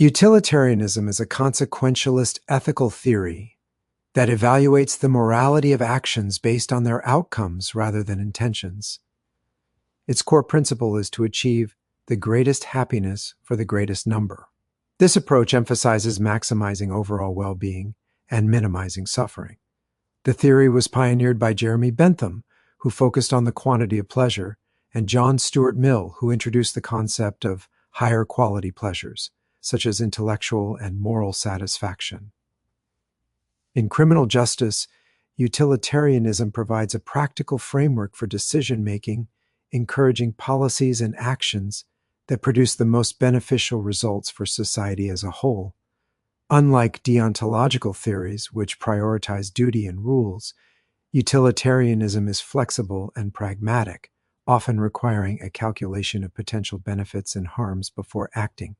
Utilitarianism is a consequentialist ethical theory that evaluates the morality of actions based on their outcomes rather than intentions. Its core principle is to achieve the greatest happiness for the greatest number. This approach emphasizes maximizing overall well-being and minimizing suffering. The theory was pioneered by Jeremy Bentham, who focused on the quantity of pleasure, and John Stuart Mill, who introduced the concept of higher quality pleasures, such as intellectual and moral satisfaction. In criminal justice, utilitarianism provides a practical framework for decision-making, encouraging policies and actions that produce the most beneficial results for society as a whole. Unlike deontological theories, which prioritize duty and rules, utilitarianism is flexible and pragmatic, often requiring a calculation of potential benefits and harms before acting.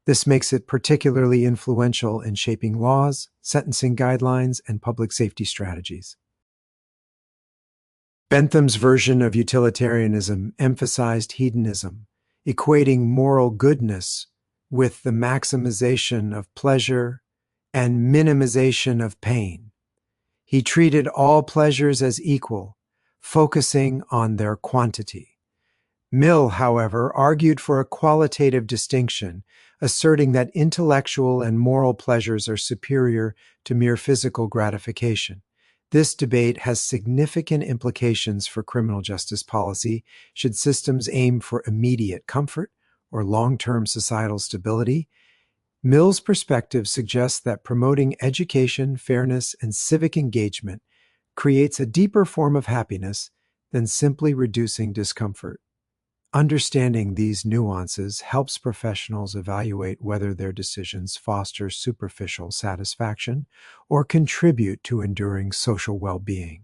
This makes it particularly influential in shaping laws, sentencing guidelines, and public safety strategies. Bentham's version of utilitarianism emphasized hedonism, equating moral goodness with the maximization of pleasure and minimization of pain. He treated all pleasures as equal, focusing on their quantity. Mill, however, argued for a qualitative distinction, asserting that intellectual and moral pleasures are superior to mere physical gratification. This debate has significant implications for criminal justice policy should systems aim for immediate comfort or long-term societal stability. Mill's perspective suggests that promoting education, fairness, and civic engagement creates a deeper form of happiness than simply reducing discomfort. Understanding these nuances helps professionals evaluate whether their decisions foster superficial satisfaction or contribute to enduring social well-being.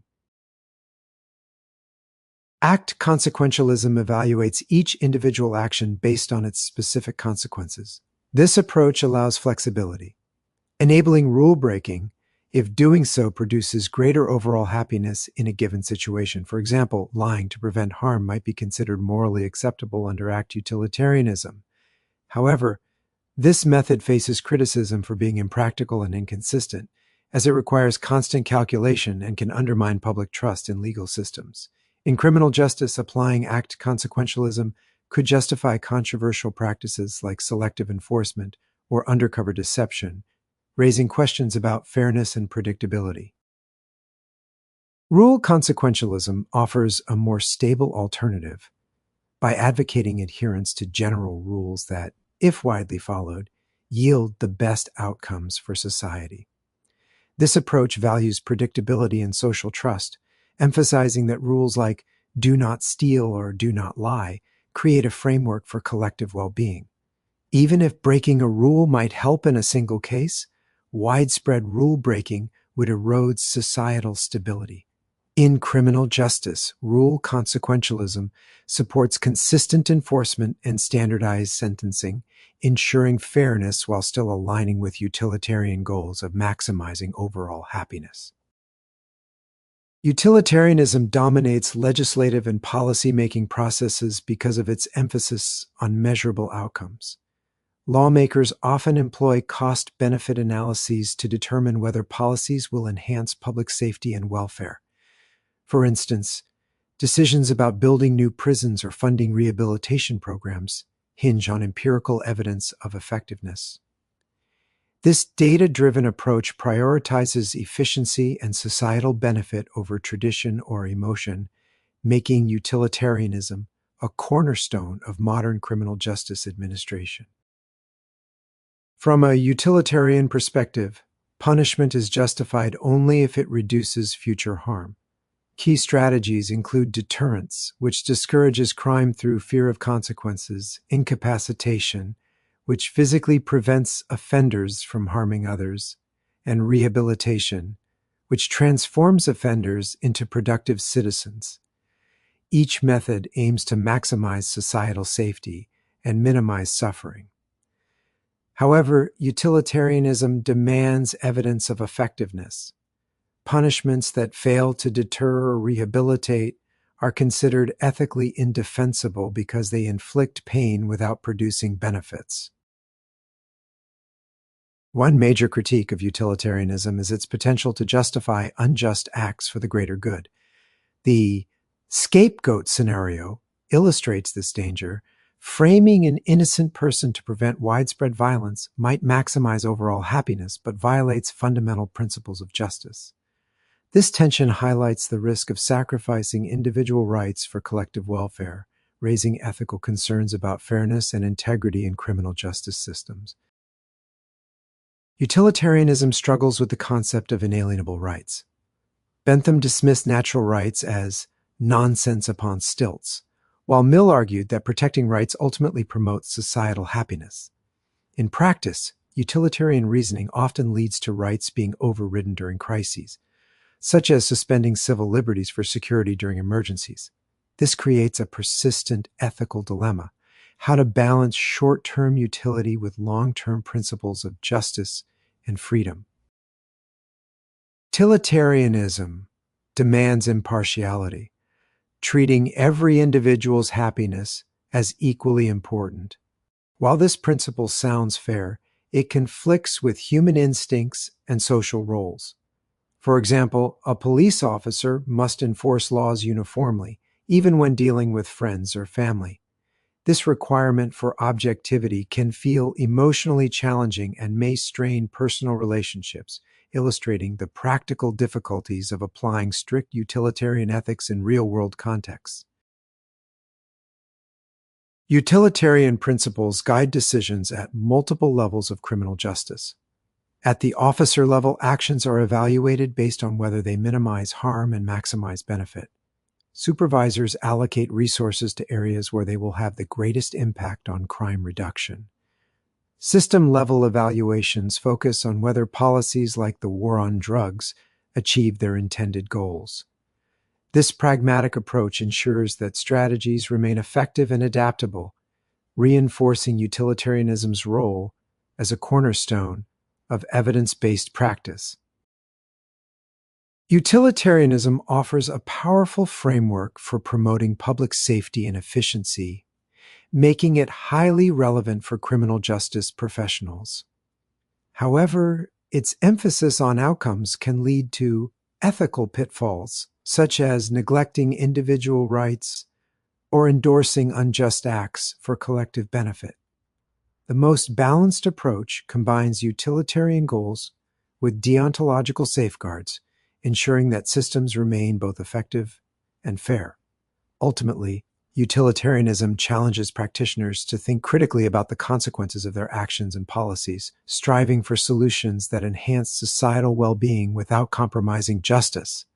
Act consequentialism evaluates each individual action based on its specific consequences. This approach allows flexibility, enabling rule-breaking if doing so produces greater overall happiness in a given situation. For example, lying to prevent harm might be considered morally acceptable under act utilitarianism. However, this method faces criticism for being impractical and inconsistent, as it requires constant calculation and can undermine public trust in legal systems. In criminal justice, applying act consequentialism could justify controversial practices like selective enforcement or undercover deception, raising questions about fairness and predictability. Rule consequentialism offers a more stable alternative by advocating adherence to general rules that, if widely followed, yield the best outcomes for society. This approach values predictability and social trust, emphasizing that rules like do not steal or do not lie create a framework for collective well-being. Even if breaking a rule might help in a single case, widespread rule-breaking would erode societal stability. In criminal justice, rule consequentialism supports consistent enforcement and standardized sentencing, ensuring fairness while still aligning with utilitarian goals of maximizing overall happiness. Utilitarianism dominates legislative and policy-making processes because of its emphasis on measurable outcomes. Lawmakers often employ cost-benefit analyses to determine whether policies will enhance public safety and welfare. For instance, decisions about building new prisons or funding rehabilitation programs hinge on empirical evidence of effectiveness. This data-driven approach prioritizes efficiency and societal benefit over tradition or emotion, making utilitarianism a cornerstone of modern criminal justice administration. From a utilitarian perspective, punishment is justified only if it reduces future harm. Key strategies include deterrence, which discourages crime through fear of consequences, incapacitation, which physically prevents offenders from harming others, and rehabilitation, which transforms offenders into productive citizens. Each method aims to maximize societal safety and minimize suffering. However, utilitarianism demands evidence of effectiveness. Punishments that fail to deter or rehabilitate are considered ethically indefensible because they inflict pain without producing benefits. One major critique of utilitarianism is its potential to justify unjust acts for the greater good. The scapegoat scenario illustrates this danger. Framing an innocent person to prevent widespread violence might maximize overall happiness, but violates fundamental principles of justice. This tension highlights the risk of sacrificing individual rights for collective welfare, raising ethical concerns about fairness and integrity in criminal justice systems. Utilitarianism struggles with the concept of inalienable rights. Bentham dismissed natural rights as nonsense upon stilts, while Mill argued that protecting rights ultimately promotes societal happiness. In practice, utilitarian reasoning often leads to rights being overridden during crises, such as suspending civil liberties for security during emergencies. This creates a persistent ethical dilemma: how to balance short-term utility with long-term principles of justice and freedom. Utilitarianism demands impartiality, treating every individual's happiness as equally important. While this principle sounds fair, it conflicts with human instincts and social roles. For example, a police officer must enforce laws uniformly, even when dealing with friends or family. This requirement for objectivity can feel emotionally challenging and may strain personal relationships, illustrating the practical difficulties of applying strict utilitarian ethics in real-world contexts. Utilitarian principles guide decisions at multiple levels of criminal justice. At the officer level, actions are evaluated based on whether they minimize harm and maximize benefit. Supervisors allocate resources to areas where they will have the greatest impact on crime reduction. System-level evaluations focus on whether policies like the war on drugs achieve their intended goals. This pragmatic approach ensures that strategies remain effective and adaptable, reinforcing utilitarianism's role as a cornerstone of evidence-based practice. Utilitarianism offers a powerful framework for promoting public safety and efficiency, making it highly relevant for criminal justice professionals. However, its emphasis on outcomes can lead to ethical pitfalls, such as neglecting individual rights or endorsing unjust acts for collective benefit. The most balanced approach combines utilitarian goals with deontological safeguards, ensuring that systems remain both effective and fair. Ultimately, utilitarianism challenges practitioners to think critically about the consequences of their actions and policies, striving for solutions that enhance societal well-being without compromising justice.